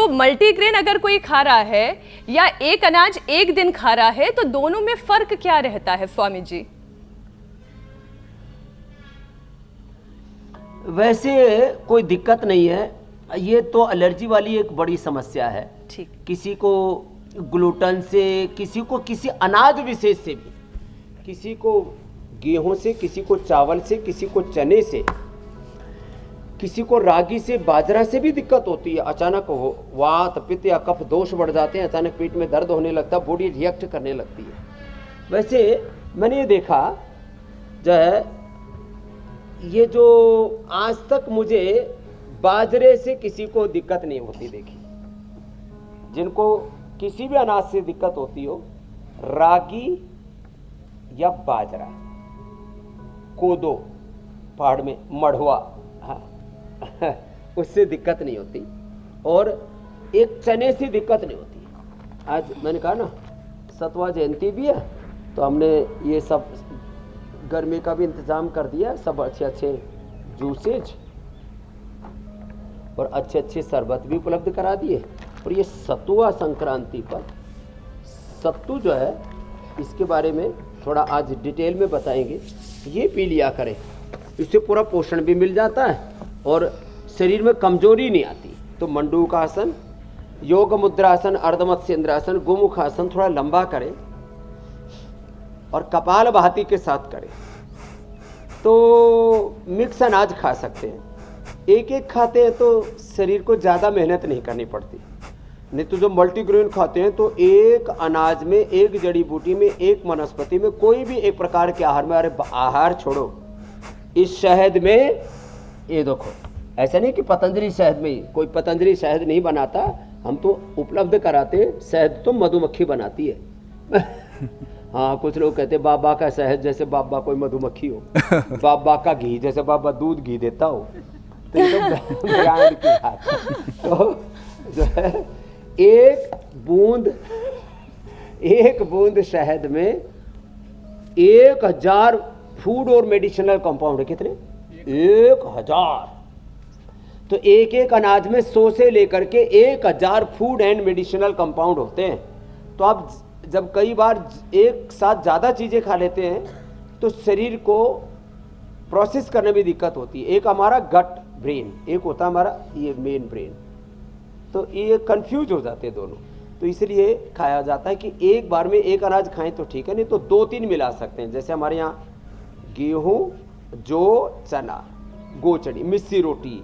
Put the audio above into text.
तो मल्टीग्रेन अगर कोई खा रहा है या एक अनाज एक दिन खा रहा है, तो दोनों में फर्क क्या रहता है स्वामी जी? वैसे कोई दिक्कत नहीं है, ये तो एलर्जी वाली एक बड़ी समस्या है। ठीक। किसी को ग्लूटन से, किसी को किसी अनाज विशेष से भी, किसी को गेहूं से, किसी को चावल से, किसी को चने से, किसी को रागी से, बाजरा से भी दिक्कत होती है। अचानक वात पित्त या कफ दोष बढ़ जाते हैं, अचानक पेट में दर्द होने लगता है, बॉडी रिएक्ट करने लगती है। वैसे मैंने ये देखा जो है, ये जो आज तक मुझे बाजरे से किसी को दिक्कत नहीं होती देखी। जिनको किसी भी अनाज से दिक्कत होती हो, रागी या बाजरा, कोदो पहाड़ में मढ़वा, हाँ उससे दिक्कत नहीं होती, और एक चने से दिक्कत नहीं होती। आज मैंने कहा ना सतवा जयंती भी है, तो हमने ये सब गर्मी का भी इंतज़ाम कर दिया, सब अच्छे अच्छे जूसेज और अच्छे अच्छे शरबत भी उपलब्ध करा दिए। और ये सतुआ संक्रांति पर सत्तू जो है, इसके बारे में थोड़ा आज डिटेल में बताएंगे। ये पी लिया करें, इससे पूरा पोषण भी मिल जाता है और शरीर में कमजोरी नहीं आती। तो मंडूकासन, योग मुद्रासन, अर्धमत्स्येंद्रासन, गोमुखासन थोड़ा लंबा करें और कपाल भाती के साथ करें। तो मिक्स अनाज खा सकते हैं, एक एक खाते हैं तो शरीर को ज़्यादा मेहनत नहीं करनी पड़ती। नहीं तो जो मल्टीग्रेन खाते हैं तो एक अनाज में, एक जड़ी बूटी में, एक वनस्पति में, कोई भी एक प्रकार के आहार में, अरे आहार छोड़ो, इस शहद में, ये देखो ऐसा नहीं कि पतंजलि शहद में ही, कोई पतंजलि शहद नहीं बनाता, हम तो उपलब्ध कराते, शहद तो मधुमक्खी बनाती है। हाँ, कुछ लोग कहते हैं बाबा का शहद जैसे बाबा कोई मधुमक्खी हो, बाबा का घी जैसे बाबा दूध घी देता हो। तो ये तो ब्रांड की बात है। तो जो है एक बूंद शहद में 1000 फूड और मेडिसिनल कंपाउंड है। कितने? 1000। तो एक एक अनाज में 100 से लेकर के 1000 फूड एंड मेडिसिनल कंपाउंड होते हैं। तो आप जब कई बार एक साथ ज़्यादा चीज़ें खा लेते हैं तो शरीर को प्रोसेस करने में दिक्कत होती है। एक हमारा गट ब्रेन, एक होता है हमारा ये मेन ब्रेन, तो ये कंफ्यूज हो जाते हैं दोनों। तो इसलिए खाया जाता है कि एक बार में एक अनाज खाएं तो ठीक है, नहीं तो 2-3 मिला सकते हैं। जैसे हमारे यहाँ गेहूँ, जौ, चना, गोचड़ी, मिस्सी रोटी,